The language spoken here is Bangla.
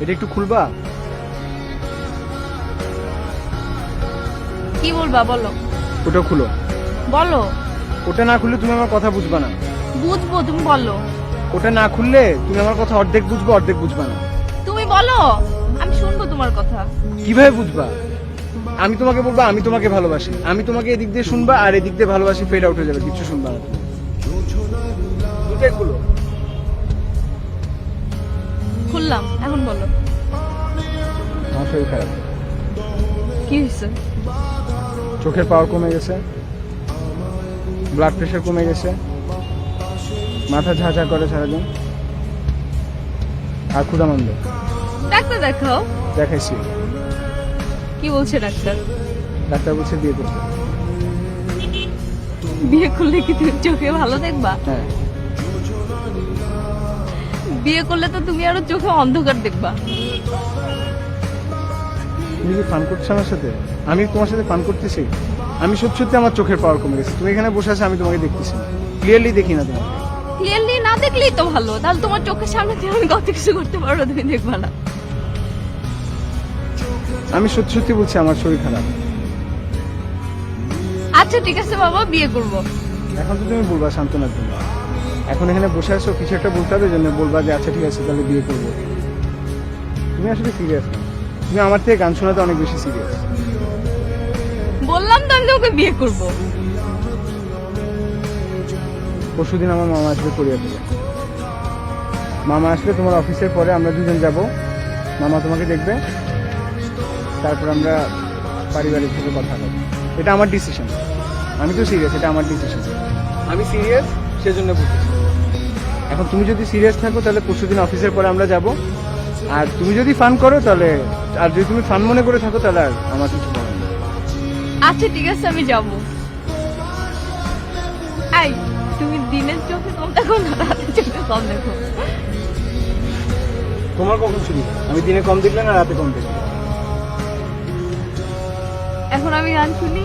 এটা একটু খুলবা? কি বলবা বলো? ওটা খুলো। বলো। ওটা না খুললে তুমি আমার কথা বুঝবা না। বুঝবো, তুমি বলো। ওটা না খুললে তুমি আমার কথা অর্ধেক বুঝবো, অর্ধেক বুঝবা না। তুমি বলো, আমি শুনবো তোমার কথা। কিভাবে বুঝবা? আমি তোমাকে বলবো আমি তোমাকে ভালোবাসি, আমি তোমাকে এদিক দিয়ে শুনবা আর এদিক দিয়ে ভালোবাসি ফেড আউট হয়ে যাবে, কিছু শুনবা না তুমি। দুটাই খুলো। খুললাম, এখন বলো। আমার শরীর খারাপ, কি হয়েছে? চোখের পাওয়ার কমে গেছে, ব্লাড প্রেশার কমে গেছে, মাথা ঝাঁঝা করে সারাদিন, আর ক্ষুধামন্দ। ডাক্তার দেখাও। দেখাইছি, কি বলছে ডাক্তার? ডাক্তার বলছে বিয়ে করতে। বিয়ে করলে কি তুমি চোখে ভালো দেখবা? হ্যাঁ। বিয়ে করলে তো তুমি আরো চোখে অন্ধকার দেখবা। তুমি কি ফান করছো আমার সাথে? আমি তোমার সাথে ফান করতেছি? আমি সত্যি সত্যি আমার চোখের পাওয়ার কমে গেছে। তুমি এখানে বসে আছো, আমি তোমাকে দেখতেছি না, ক্লিয়ারলি দেখি না তোমাকে। ক্লিয়ারলি না দেখলেই তো ভালো, তাহলে তোমার চোখের সামনে দিয়ে আমি কত কিছু করতে পারবো, তুমি দেখবা না। আমি সত্যি সত্যি বলছি আমার শরীর খারাপ। আচ্ছা ঠিক আছে বাবা, বিয়ে করব। এখন তো তুমি বলবা সান্ত্বনার জন্য, এখন এখানে বসে আছো, কিছু একটা বলতে হবে জন্য বলবা যে আচ্ছা ঠিক আছে তাহলে বিয়ে করবো। তুমি আসলে সিরিয়াস না, তুমি আমার থেকে গান শোনাতে অনেক বেশি সিরিয়াস। বললাম তো আমি তোমাকে বিয়ে করব। পরশুদিন আমার মামা আসবে কোরিয়া থেকে। মামা আসলে তোমার অফিসের পরে আমরা দুজন যাব, মামা তোমাকে দেখবে, তারপর আমরা পারিবারিকভাবে কথা বলবো। এটা আমার ডিসিশন, আমি তো সিরিয়াস, এটা আমার ডিসিশন। আমি সিরিয়াস সেজন্য বলতেছি। এখন তুমি যদি সিরিয়াস থাকো তাহলে পরশুদিন অফিসের পরে আমরা যাব, আর তুমি যদি ফান করো তাহলে, আর যদি তুমি ফান মনে করে থাকো তাহলে আর আমার কিছু বলার নেই। আচ্ছা ঠিক আছে, আমি যাব। এই, তুমি দিনের চোখে কম দেখো না রাতের চোখে কম দেখো? তোমার কখন শুরু? আমি দিনে কম দেখলে না রাতে কম দেখলে? এখন আমি গান শুনি।